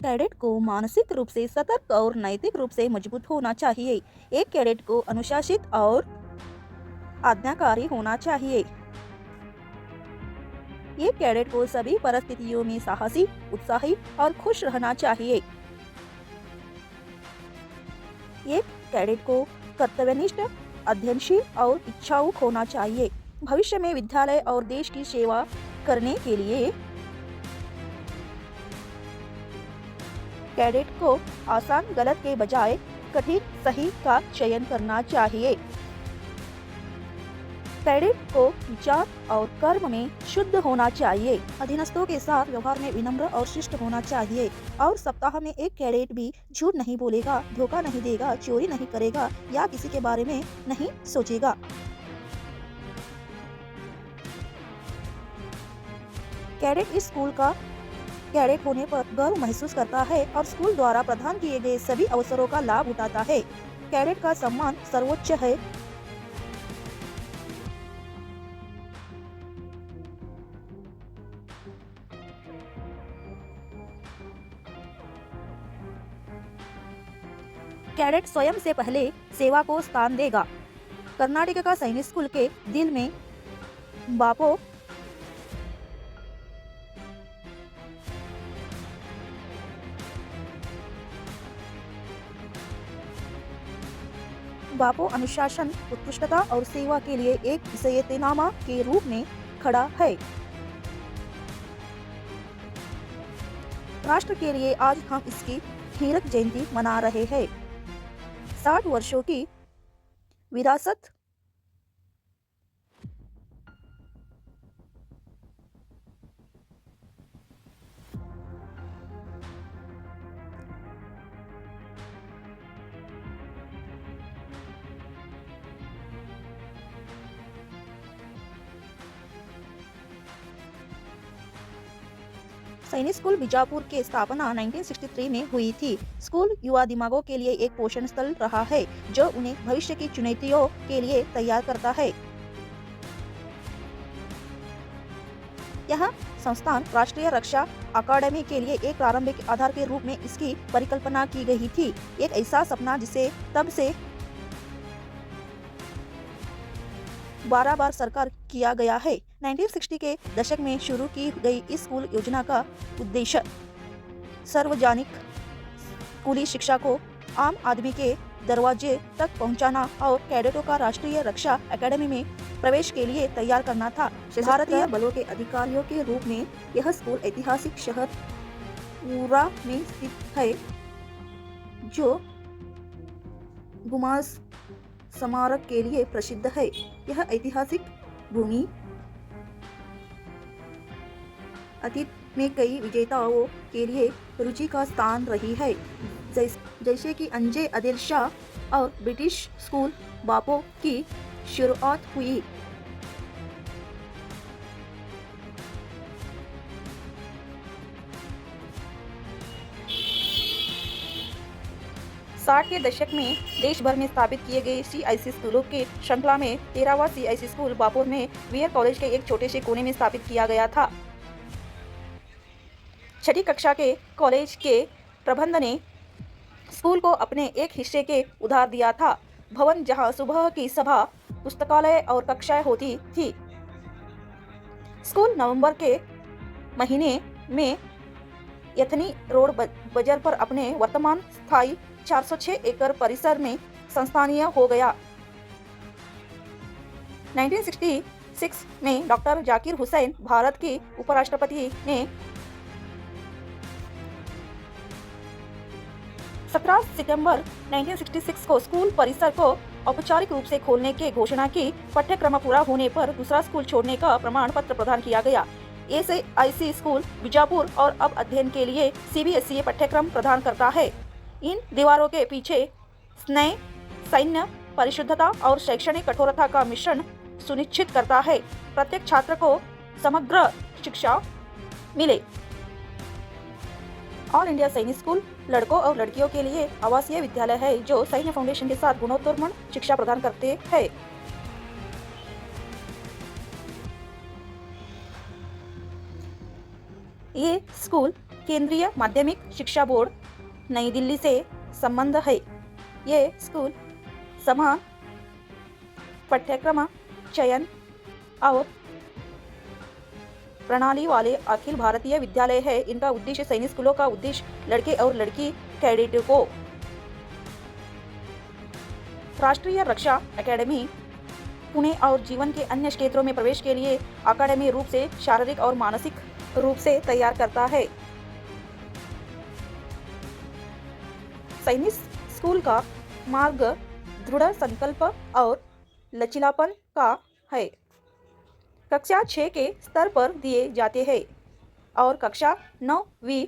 Cadet को मानसिक रूप से सतर्क और नैतिक रूप से मजबूत होना चाहिए। एक कैडेट को अनुशासित और आज्ञाकारी होना चाहिए। ये कैडेट को सभी परिस्थितियों में साहसी, उत्साही और खुश रहना चाहिए। ये कैडेट को कर्तव्यनिष्ठ, अध्ययनशील और इच्छाऊक होना चाहिए। भविष्य में विद्यालय और देश की सेवा करने के लिए कैडेट को आसान गलत के बजाय कठिन सही का चयन करना चाहिए। कैडेट को विचार और कर्म में शुद्ध होना चाहिए। अधीनस्थों के साथ व्यवहार में विनम्र और शिष्ट होना चाहिए। और सप्ताह में एक कैडेट भी झूठ नहीं बोलेगा, धोखा नहीं देगा, चोरी नहीं करेगा या किसी के बारे में नहीं सोचेगा। कैडेट इस स्कूल का कैडेट होने पर गर्व महसूस करता है और स्कूल द्वारा प्रदान किए गए सभी अवसरों का लाभ उठाता है। कैडेट का सम्मान सर्वोच्च है। कैडेट स्वयं से पहले सेवा को स्थान देगा। कर्नाटक का सैनिक स्कूल के दिल में बापो अनुशासन, उत्कृष्टता और सेवा के लिए एक विषयनामा के रूप में खड़ा है। राष्ट्र के लिए आज हम इसकी हीरक जयंती मना रहे हैं। 60 वर्षों की विरासत सैनिक स्कूल बीजापुर के स्थापना 1963 में हुई थी। स्कूल युवा दिमागों के लिए एक पोषण स्थल रहा है जो उन्हें भविष्य की चुनौतियों के लिए तैयार करता है। यह संस्थान राष्ट्रीय रक्षा अकादमी के लिए एक प्रारंभिक आधार के रूप में इसकी परिकल्पना की गई थी। एक ऐसा सपना जिसे तब से 12 बार साकार किया गया है। 1960 के दशक में शुरू की गई इस स्कूल योजना का उद्देश्य सार्वजनिक स्कूली शिक्षा को आम आदमी के दरवाजे तक पहुंचाना और कैडेटों का राष्ट्रीय रक्षा अकादमी में प्रवेश के लिए तैयार करना था। भारतीय बलों के अधिकारियों के रूप में यह स्कूल ऐतिहासिक शहर पूरा में स्थित है, जो गुमास स्मारक के लिए प्रसिद्ध है। यह ऐतिहासिक भूमि अतीत में कई विजेताओं के लिए रुचि का स्थान रही है, जैसे कि अंजे आदिल शाह और ब्रिटिश स्कूल बापो की शुरुआत हुई। साठ के दशक में देश भर में स्थापित किए गए CIC स्कूलों के श्रृंखला में 13वां CIC स्कूल बापुर में वीर कॉलेज के एक छोटे से कोने में स्थापित किया गया था। छठी कक्षा के कॉलेज के प्रबंधन ने स्कूल को अपने एक हिस्से के उधार दिया था। भवन जहां सुबह की सभा, पुस्तकालय और कक्षाएं होती थी। स्कूल नवंबर के महीने में यथनी रोड बाजार पर अपने वर्तमान स्थायी 406 एकड़ परिसर में संस्थानीय हो गया। 1966 में डॉक्टर जाकिर हुसैन भारत के उपराष्ट्रपति ने 17 सितंबर 1966 को स्कूल परिसर को औपचारिक रूप से खोलने की घोषणा की। पाठ्यक्रम पूरा होने पर दूसरा स्कूल छोड़ने का प्रमाण पत्र प्रदान किया गया। CIC स्कूल बीजापुर और अब अध्ययन के लिए CBSE पाठ्यक्रम प्रदान करता है। इन दीवारों के पीछे स्नेह, सैन्य, परिशुद्धता और शैक्षणिक कठोरता का मिश्रण सुनिश्चित करता है। प्रत्येक छात्र को समग्र शिक्षा मिले। ऑल इंडिया सैनिक स्कूल लड़कों और लड़कियों के लिए आवासीय विद्यालय है जो सैन्य फाउंडेशन के साथ गुणोत्तरपूर्ण शिक्षा प्रदान करते हैं। ये स्कूल केंद्रीय माध्यमिक शिक्षा बोर्ड नई दिल्ली से संबंध है। ये स्कूल समान पाठ्यक्रम चयन और प्रणाली वाले अखिल भारतीय विद्यालय है। इनका उद्देश्य सैनिक स्कूलों का उद्देश्य लड़के और लड़की कैडेट को राष्ट्रीय रक्षा एकेडमी पुणे और जीवन के अन्य क्षेत्रों में प्रवेश के लिए अकादमिक रूप से शारीरिक और मानसिक रूप से तैयार करता है। सैनिक स्कूल का मार्ग दृढ़ संकल्प और लचीलापन का है। कक्षा 6 के स्तर पर दिए जाते हैं और कक्षा 9वीं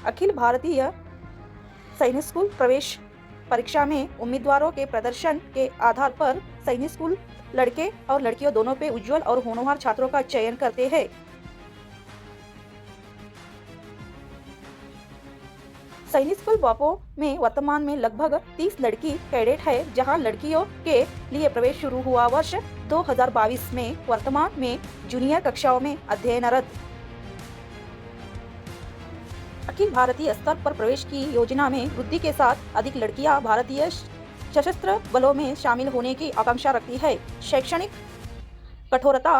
अखिल भारतीय सैनिक स्कूल प्रवेश परीक्षा में उम्मीदवारों के प्रदर्शन के आधार पर सैनिक स्कूल लड़के और लड़कियों दोनों पे उज्जवल और होनहार छात्रों का चयन करते हैं। सैनिक स्कूल बापो में वर्तमान में लगभग 30 लड़की कैडेट है, जहां लड़कियों के लिए प्रवेश शुरू हुआ वर्ष 2022 में। वर्तमान में जूनियर कक्षाओं में अध्ययनरत। अखिल भारतीय स्तर पर प्रवेश की योजना में वृद्धि के साथ अधिक लड़कियां भारतीय सशस्त्र बलों में शामिल होने की आकांक्षा रखती है। शैक्षणिक कठोरता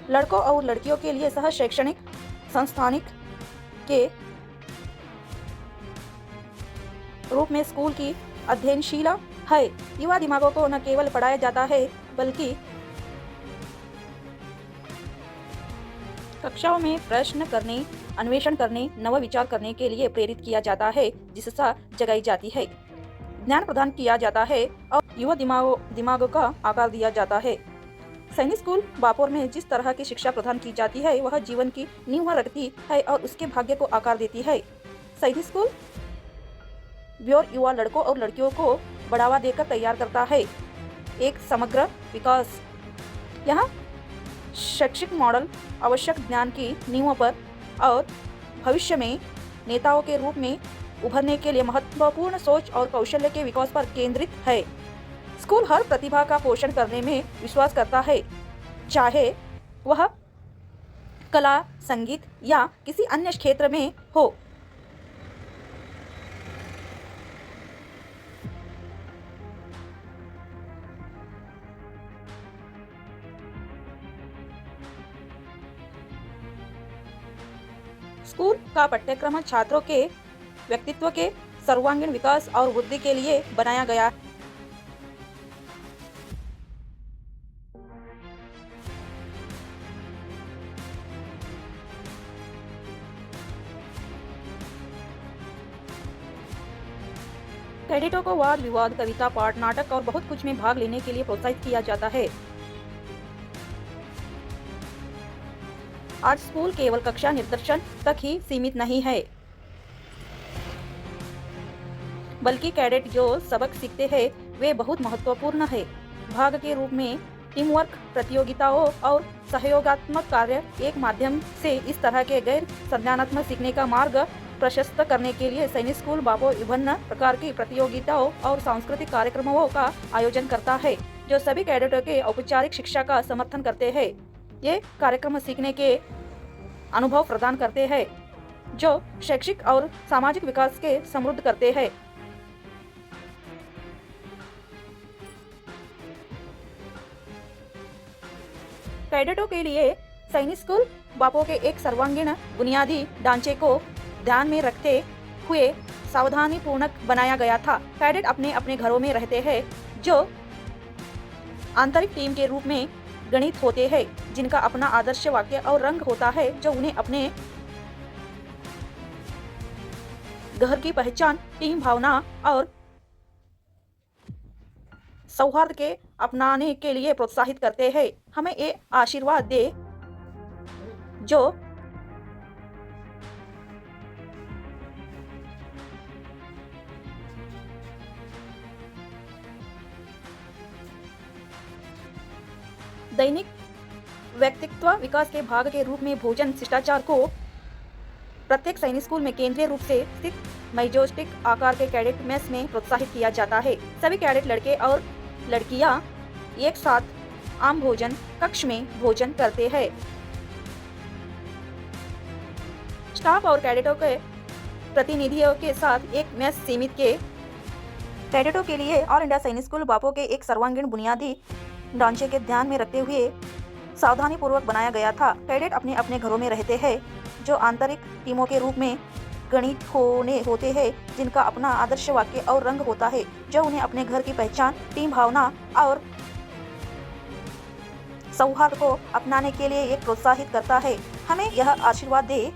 लड़कों और लड़कियों के लिए सह शैक्षणिक संस्थानिक के रूप में स्कूल की अध्ययनशीला है। युवा दिमागों को न केवल पढ़ाया जाता है बल्कि कक्षाओं में प्रश्न करने, अन्वेषण करने, नव विचार करने के लिए प्रेरित किया जाता है, जिससे जगाई जाती है, ज्ञान प्रदान किया जाता है और युवा दिमागों का आकार दिया जाता है। सैनिक स्कूल बापोर में जिस तरह की शिक्षा प्रदान की जाती है वह जीवन की नींव रखती है और उसके भाग्य को आकार देती है। सैनिक स्कूल ब्योर युवा लड़कों और लड़कियों को बढ़ावा देकर तैयार करता है। एक समग्र विकास। यहाँ शैक्षिक मॉडल आवश्यक ज्ञान की नींव पर और भविष्य में नेताओं के रूप में उभरने के लिए महत्वपूर्ण सोच और कौशल्य के विकास पर केंद्रित है। स्कूल हर प्रतिभा का पोषण करने में विश्वास करता है, चाहे वह कला, संगीत या किसी अन्य क्षेत्र में हो। स्कूल का पाठ्यक्रम छात्रों के व्यक्तित्व के सर्वांगीण विकास और वृद्धि के लिए बनाया गया है। कैडेटों को वाद विवाद, कविता पाठ, नाटक और बहुत कुछ में भाग लेने के लिए प्रोत्साहित किया जाता है। आज स्कूल केवल कक्षा निर्देशन तक ही सीमित नहीं है, बल्कि कैडेट जो सबक सीखते हैं वे बहुत महत्वपूर्ण है। भाग के रूप में टीम वर्क, प्रतियोगिताओं और सहयोगात्मक कार्य एक माध्यम से इस तरह के गैर संज्ञानात्मक सीखने का मार्ग प्रशस्त करने के लिए सैनिक स्कूल बापो विभिन्न प्रकार की प्रतियोगिताओं और सांस्कृतिक कार्यक्रमों का आयोजन करता है, जो सभी कैडेटों के औपचारिक शिक्षा का समर्थन करते हैं। ये कार्यक्रम सीखने के अनुभव प्रदान करते हैं जो शैक्षिक और सामाजिक विकास के समृद्ध करते हैं। कैडेटों के लिए सैनिक स्कूल बापो के एक सर्वांगीण बुनियादी ढांचे को ध्यान में रखते हुए सावधानी पूर्वक बनाया गया था। कैडेट अपने अपने घरों में रहते हैं, जो आंतरिक टीम के रूप में गणित होते हैं, जिनका अपना आदर्श वाक्य और रंग होता है, जो उन्हें अपने घर की पहचान, टीम भावना और सौहार्द के अपनाने के लिए प्रोत्साहित करते हैं। हमें ये आशीर्वाद दे जो दैनिक व्यक्तित्व विकास के भाग के रूप में भोजन शिष्टाचार को प्रत्येक सैनिक स्कूल में केंद्रीय रूप से स्थित मैजेस्टिक आकार के कैडेट मेस में प्रोत्साहित किया जाता है। सभी कैडेट लड़के और लड़कियां एक साथ आम भोजन कक्ष में भोजन करते हैं। स्टाफ और कैडेटों के प्रतिनिधियों के साथ एक मेस सीमित के कैडेटों के लिए ऑल इंडिया सैनिक स्कूल बापो के एक सर्वांगीण बुनियादी ढांचे के ध्यान में रखते हुए सावधानी पूर्वक बनाया गया था। कैडेट अपने अपने घरों में रहते हैं, जो आंतरिक टीमों के रूप में गणित होते हैं, जिनका अपना आदर्श वाक्य और रंग होता है, जो उन्हें अपने घर की पहचान, टीम भावना और सौहार्द को अपनाने के लिए एक प्रोत्साहित करता है। हमें यह आशीर्वाद दे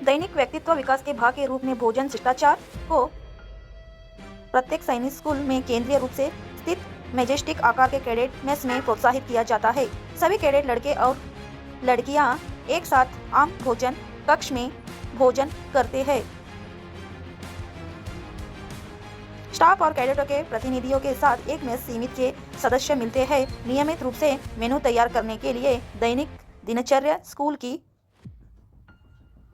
दैनिक व्यक्तित्व विकास के भाग के रूप में भोजन शिष्टाचार को प्रत्येक सैनिक स्कूल में केंद्रीय रूप से स्थित मेजेस्टिक आकार के कैडेट मेस में प्रोत्साहित किया जाता है। सभी कैडेट लड़के और लड़कियां एक साथ आम भोजन कक्ष में भोजन करते हैं। स्टाफ और कैडेटों के प्रतिनिधियों के साथ एक मेस सीमित के सदस्य मिलते हैं। नियमित रूप से मेनू तैयार करने के लिए दैनिक दिनचर्या स्कूल की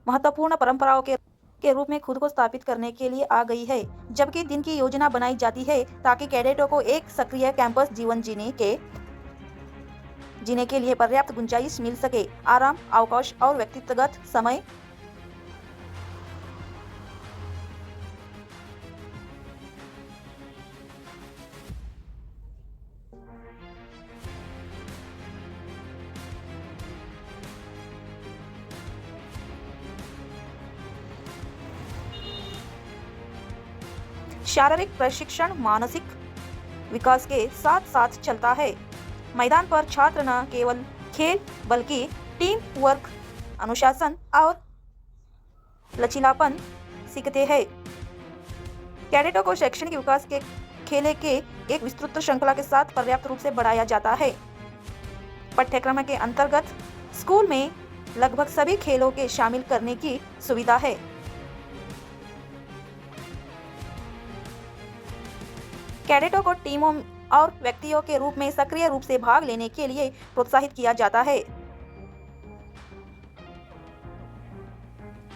महत्वपूर्ण परंपराओं के रूप में खुद को स्थापित करने के लिए आ गई है, जबकि दिन की योजना बनाई जाती है ताकि कैडेटों को एक सक्रिय कैंपस जीवन जीने के लिए पर्याप्त गुंजाइश मिल सके। आराम, अवकाश और व्यक्तिगत समय शारीरिक प्रशिक्षण मानसिक विकास के साथ साथ चलता है। मैदान पर छात्र न केवल खेल बल्कि टीम वर्क, अनुशासन और लचीलापन सीखते हैं। कैडेटों को शैक्षणिक विकास के खेले के एक विस्तृत श्रृंखला के साथ पर्याप्त रूप से बढ़ाया जाता है। पाठ्यक्रम के अंतर्गत स्कूल में लगभग सभी खेलों के शामिल करने की सुविधा है। कैडेटों को टीमों और व्यक्तियों के रूप में सक्रिय रूप से भाग लेने के लिए प्रोत्साहित किया जाता है।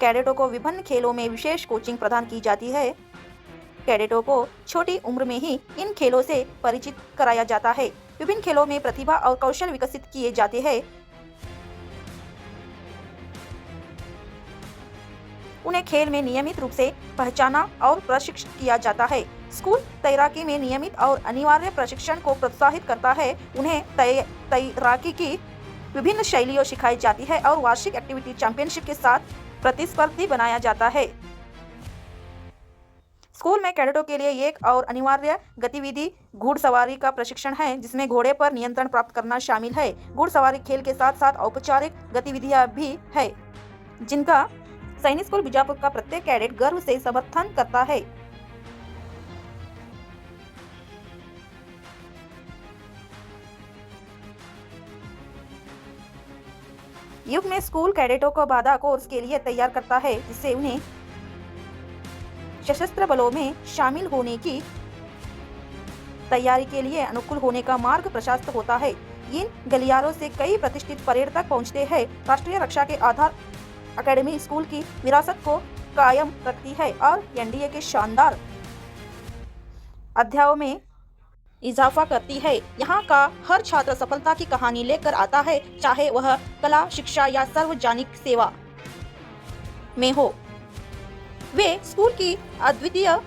कैडेटों को विभिन्न खेलों में विशेष कोचिंग प्रदान की जाती है। कैडेटों को छोटी उम्र में ही इन खेलों से परिचित कराया जाता है। विभिन्न खेलों में प्रतिभा और कौशल विकसित किए जाते हैं। उन्हें खेल में नियमित रूप से पहचाना और प्रशिक्षित किया जाता है। स्कूल तैराकी में नियमित और अनिवार्य प्रशिक्षण को प्रोत्साहित करता है। उन्हें तैराकी की विभिन्न शैलियों सिखाई जाती है और वार्षिक एक्टिविटी चैंपियनशिप के साथ प्रतिस्पर्धी बनाया जाता है। स्कूल में कैडेटों के लिए एक और अनिवार्य गतिविधि घुड़सवारी का प्रशिक्षण है, जिसमें घोड़े पर नियंत्रण प्राप्त करना शामिल है। घुड़सवारी खेल के साथ साथ औपचारिक गतिविधियां भी है, जिनका सैनिक स्कूल बीजापुर का प्रत्येक कैडेट गर्व से समर्थन करता है। युग में स्कूल कैडेटों को बाधा कोर्स के लिए तैयार करता है, जिससे उन्हें सशस्त्र बलों में शामिल होने की तैयारी के लिए अनुकूल होने का मार्ग प्रशस्त होता है। इन गलियारों से कई प्रतिष्ठित परेड तक पहुंचते हैं। राष्ट्रीय रक्षा के आधार अकेडमी स्कूल की विरासत को कायम रखती है और एनडीए के शानदार अध्यायों में इजाफा करती है। यहाँ का हर छात्र सफलता की कहानी लेकर आता है, चाहे वह कला, शिक्षा या सार्वजनिक सेवा में हो। वे स्कूल की अद्वितीय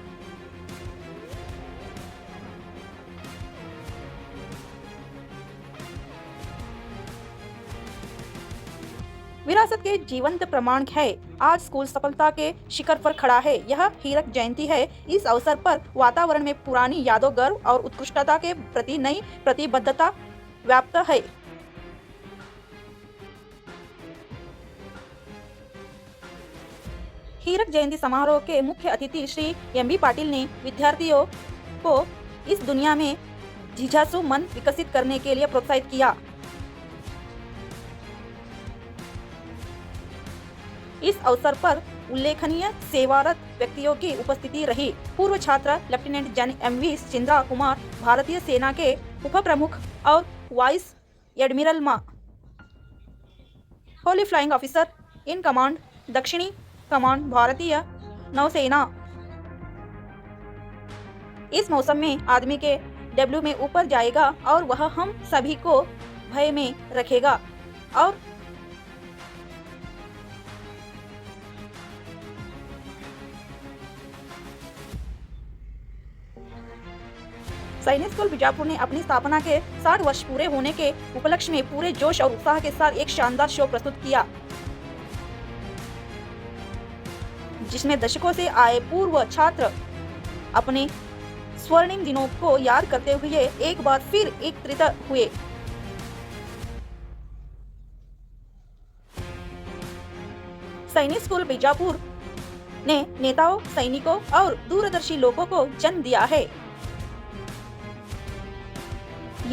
विरासत के जीवंत प्रमाण है। आज स्कूल सफलता के शिखर पर खड़ा है। यह हीरक जयंती है। इस अवसर पर वातावरण में पुरानी यादों, गर्व और उत्कृष्टता के प्रति नई प्रतिबद्धता व्याप्त है। हीरक जयंती समारोह के मुख्य अतिथि श्री एम.बी. पाटिल ने विद्यार्थियों को इस दुनिया में जिज्ञासु मन विकसित करने के लिए प्रोत्साहित किया। इस अवसर पर उल्लेखनीय सेवारत व्यक्तियों की उपस्थिति रही। पूर्व छात्र लेफ्टिनेंट जन एम.वी. चिंद्रा कुमार, भारतीय सेना के उप प्रमुख और वाइस एडमिरल मा Holi flying officer in command दक्षिणी कमांड भारतीय नौसेना। इस मौसम में आदमी के डब्ल्यू में ऊपर जाएगा और वह हम सभी को भय में रखेगा और सैनिक स्कूल बीजापुर ने अपनी स्थापना के 60 वर्ष पूरे होने के उपलक्ष्य में पूरे जोश और उत्साह के साथ एक शानदार शो प्रस्तुत किया, जिसमें दशकों से आए पूर्व छात्र अपने स्वर्णिम दिनों को याद करते हुए एक बार फिर एकत्रित हुए। सैनिक स्कूल बीजापुर ने नेताओं, सैनिकों और दूरदर्शी लोगों को जन्म दिया है।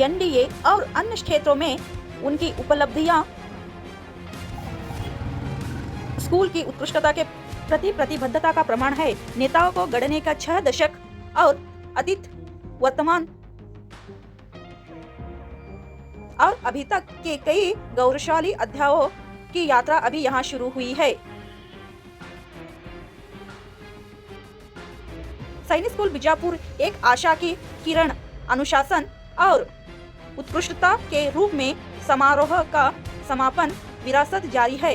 एनडीए और अन्य क्षेत्रों में उनकी उपलब्धियां स्कूल की उत्कृष्टता के प्रति प्रतिबद्धता का प्रमाण है। नेताओं को गढ़ने का 6 दशक और अतीत, वर्तमान और अभी तक के कई गौरवशाली अध्यायों की यात्रा अभी यहाँ शुरू हुई है। सैनिक स्कूल बीजापुर एक आशा की किरण, अनुशासन और उत्कृष्टता के रूप में समारोह का समापन विरासत जारी है।